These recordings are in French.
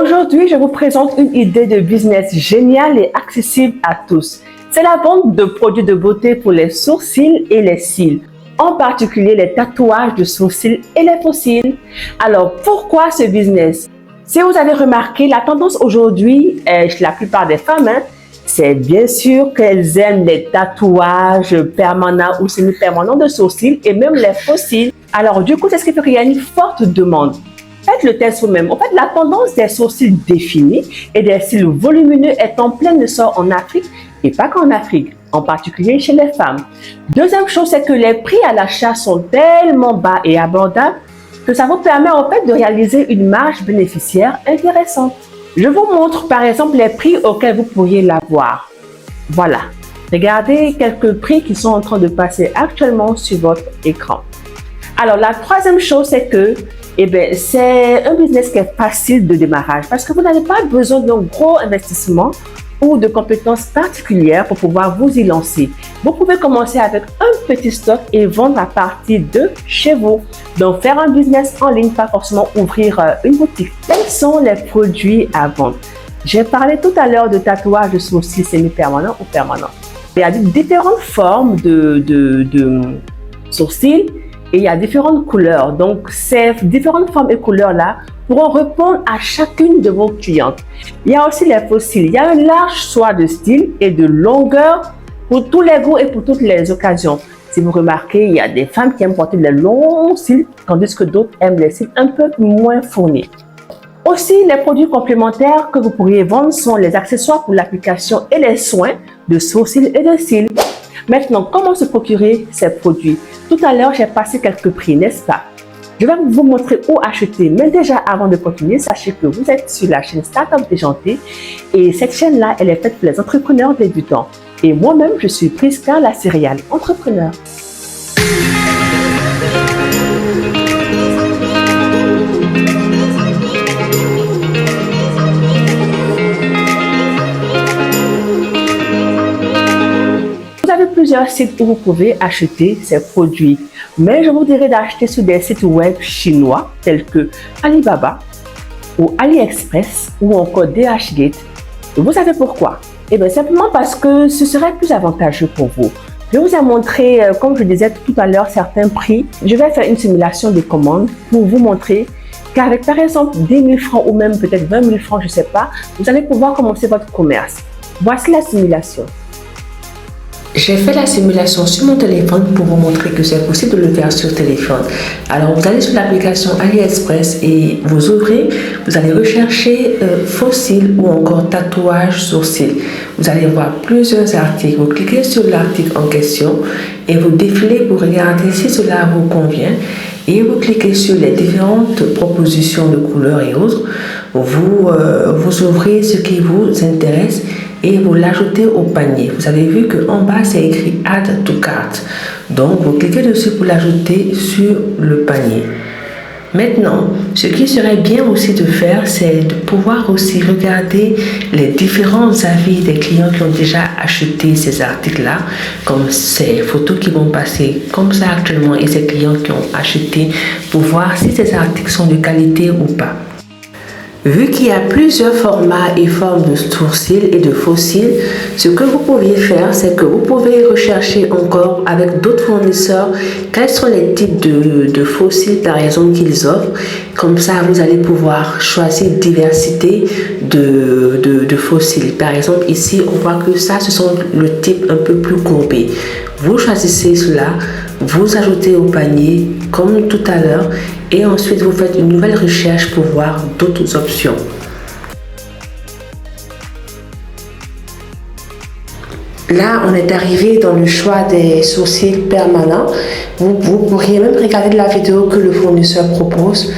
Aujourd'hui, je vous présente une idée de business géniale et accessible à tous. C'est la vente de produits de beauté pour les sourcils et les cils, en particulier les tatouages de sourcils et les faux cils. Alors, pourquoi ce business? Si vous avez remarqué, la tendance aujourd'hui, chez la plupart des femmes, c'est bien sûr qu'elles aiment les tatouages permanents ou semi-permanents de sourcils et même les faux cils. Alors, du coup, c'est ce qui fait qu'il y a une forte demande. Faites le test vous-même. En fait, la tendance des sourcils définis et des cils volumineux est en plein essor en Afrique et pas qu'en Afrique, en particulier chez les femmes. Deuxième chose, c'est que les prix à l'achat sont tellement bas et abordables que ça vous permet en fait de réaliser une marge bénéficiaire intéressante. Je vous montre par exemple les prix auxquels vous pourriez l'avoir. Voilà. Regardez quelques prix qui sont en train de passer actuellement sur votre écran. Alors, la troisième chose, c'est que c'est un business qui est facile de démarrage parce que vous n'avez pas besoin d'un gros investissement ou de compétences particulières pour pouvoir vous y lancer. Vous pouvez commencer avec un petit stock et vendre à partir de chez vous. Donc, faire un business en ligne, pas forcément ouvrir une boutique. Quels sont les produits à vendre? J'ai parlé tout à l'heure de tatouage de sourcils semi-permanents ou permanents. Il y a différentes formes de sourcils. Et il y a différentes couleurs. Donc, ces différentes formes et couleurs-là pourront répondre à chacune de vos clientes. Il y a aussi les faux cils. Il y a un large choix de style et de longueur pour tous les goûts et pour toutes les occasions. Si vous remarquez, il y a des femmes qui aiment porter des longs cils, tandis que d'autres aiment les cils un peu moins fournis. Aussi, les produits complémentaires que vous pourriez vendre sont les accessoires pour l'application et les soins de sourcils et de cils. Maintenant, comment se procurer ces produits? Tout à l'heure, j'ai passé quelques prix, n'est-ce pas? Je vais vous montrer où acheter. Mais déjà, avant de continuer, sachez que vous êtes sur la chaîne Startup Déjantée et cette chaîne-là, elle est faite pour les entrepreneurs débutants. Et moi-même, je suis Prisca, la serial entrepreneur. Plusieurs sites où vous pouvez acheter ces produits, mais je vous dirais d'acheter sur des sites web chinois tels que Alibaba ou AliExpress ou encore DHgate. Vous savez pourquoi? Simplement parce que ce serait plus avantageux pour vous. Je vous ai montré, comme je disais tout à l'heure, certains prix. Je vais faire une simulation des commandes pour vous montrer qu'avec par exemple 10 000 francs ou même peut-être 20 000 francs, je ne sais pas, vous allez pouvoir commencer votre commerce. Voici la simulation. J'ai fait la simulation sur mon téléphone pour vous montrer que c'est possible de le faire sur téléphone. Alors vous allez sur l'application AliExpress et vous ouvrez, vous allez rechercher faux cils ou encore tatouage sourcils. Vous allez voir plusieurs articles. Vous cliquez sur l'article en question et vous défilez pour regarder si cela vous convient. Et vous cliquez sur les différentes propositions de couleurs et autres. Vous ouvrez ce qui vous intéresse et vous l'ajoutez au panier. Vous avez vu qu'en bas, c'est écrit Add to Cart. Donc, vous cliquez dessus pour l'ajouter sur le panier. Maintenant, ce qui serait bien aussi de faire, c'est de pouvoir aussi regarder les différents avis des clients qui ont déjà acheté ces articles-là, comme ces photos qui vont passer comme ça actuellement et ces clients qui ont acheté pour voir si ces articles sont de qualité ou pas. Vu qu'il y a plusieurs formats et formes de sourcils et de faux cils, ce que vous pouvez faire, c'est que vous pouvez rechercher encore avec d'autres fournisseurs quels sont les types de faux cils par exemple qu'ils offrent. Comme ça, vous allez pouvoir choisir une diversité de faux cils. Par exemple, ici, on voit que ça, ce sont le type un peu plus courbé. Vous choisissez cela, vous ajoutez au panier comme tout à l'heure et ensuite vous faites une nouvelle recherche pour voir d'autres options. Là, on est arrivé dans le choix des sourcils permanents. Vous pourriez même regarder la vidéo que le fournisseur propose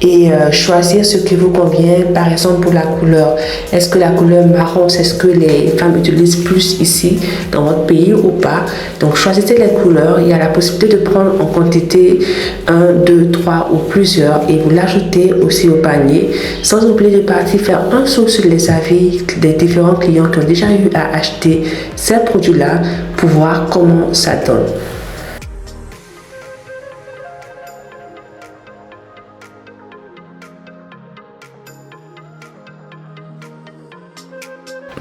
et choisir ce qui vous convient. Par exemple, pour la couleur. Est-ce que la couleur marron, c'est ce que les femmes utilisent plus ici dans votre pays ou pas? Donc, choisissez les couleurs. Il y a la possibilité de prendre en quantité 1, 2, 3 ou plusieurs et vous l'ajoutez aussi au panier. Sans oublier de partir faire un saut sur les avis des différents clients qui ont déjà eu à acheter ces produits-là pour voir comment ça donne.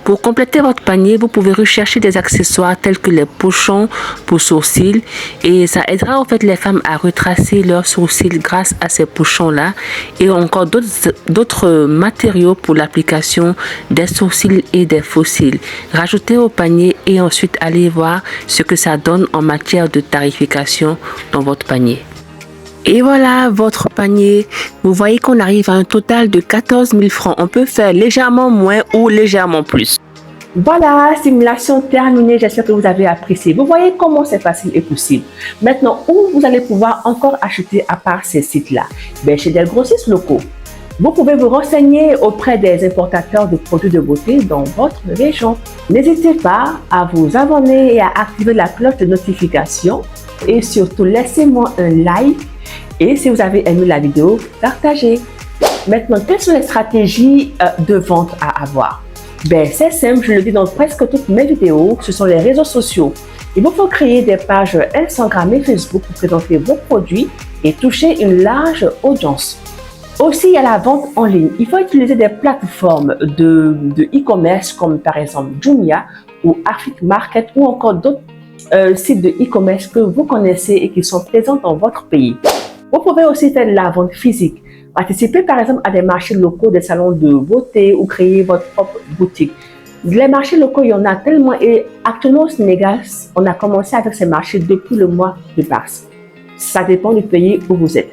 Pour compléter votre panier, vous pouvez rechercher des accessoires tels que les pochons pour sourcils et ça aidera en fait les femmes à retracer leurs sourcils grâce à ces pochons-là et encore d'autres matériaux pour l'application des sourcils et des faux cils. Rajoutez au panier et ensuite allez voir ce que ça donne en matière de tarification dans votre panier. Et voilà votre panier. Vous voyez qu'on arrive à un total de 14 000 francs. On peut faire légèrement moins ou légèrement plus. Voilà, simulation terminée. J'espère que vous avez apprécié. Vous voyez comment c'est facile et possible. Maintenant, où vous allez pouvoir encore acheter à part ces sites-là? Chez des grossistes locaux. Vous pouvez vous renseigner auprès des importateurs de produits de beauté dans votre région. N'hésitez pas à vous abonner et à activer la cloche de notification. Et surtout, laissez-moi un like. Et si vous avez aimé la vidéo, partagez. Maintenant, quelles sont les stratégies de vente à avoir? C'est simple, je le dis dans presque toutes mes vidéos, ce sont les réseaux sociaux. Il vous faut créer des pages Instagram et Facebook pour présenter vos produits et toucher une large audience. Aussi, il y a la vente en ligne. Il faut utiliser des plateformes de e-commerce comme par exemple Jumia ou Afrique Market ou encore d'autres sites de e-commerce que vous connaissez et qui sont présents dans votre pays. Vous pouvez aussi faire de la vente physique. Participer par exemple à des marchés locaux, des salons de beauté ou créer votre propre boutique. Les marchés locaux, il y en a tellement et actuellement au Sénégal, on a commencé avec ces marchés depuis le mois de mars. Ça dépend du pays où vous êtes.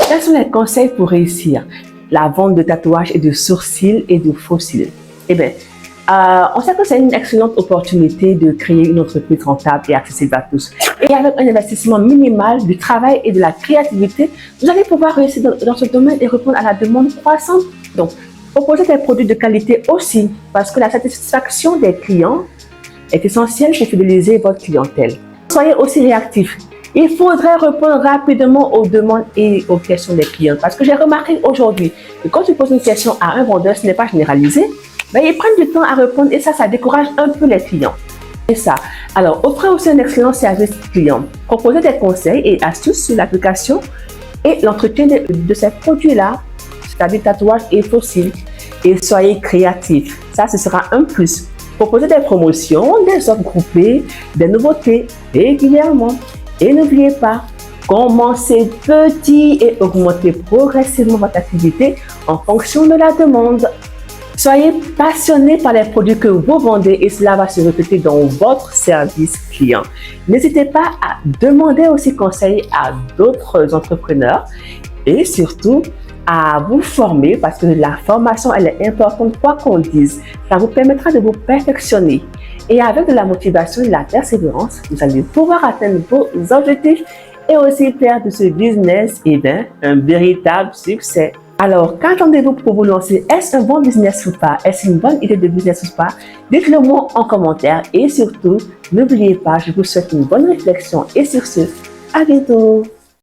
Quels sont les conseils pour réussir la vente de tatouages et de sourcils et de faux cils? On sait que c'est une excellente opportunité de créer une entreprise rentable et accessible à tous. Et avec un investissement minimal, du travail et de la créativité, vous allez pouvoir réussir dans ce domaine et répondre à la demande croissante. Donc, proposez des produits de qualité aussi, parce que la satisfaction des clients est essentielle pour fidéliser votre clientèle. Soyez aussi réactifs. Il faudrait répondre rapidement aux demandes et aux questions des clients. Parce que j'ai remarqué aujourd'hui que quand tu poses une question à un vendeur, ce n'est pas généralisé. Ils prennent du temps à répondre et ça décourage un peu les clients. Et ça. Alors, offrez aussi un excellent service client. Proposez des conseils et astuces sur l'application et l'entretien de ces produits-là, c'est-à-dire tatouages et faux cils. Et soyez créatifs. Ça, ce sera un plus. Proposez des promotions, des offres groupées, des nouveautés régulièrement. Et n'oubliez pas, commencez petit et augmentez progressivement votre activité en fonction de la demande. Soyez passionné par les produits que vous vendez et cela va se refléter dans votre service client. N'hésitez pas à demander aussi conseil à d'autres entrepreneurs et surtout à vous former parce que la formation elle est importante quoi qu'on dise. Ça vous permettra de vous perfectionner et avec de la motivation et de la persévérance, vous allez pouvoir atteindre vos objectifs et aussi faire de ce business un véritable succès. Alors, qu'attendez-vous pour vous lancer? Est-ce un bon business ou pas? Est-ce une bonne idée de business ou pas? Dites-le moi en commentaire et surtout, n'oubliez pas, je vous souhaite une bonne réflexion et sur ce, à bientôt!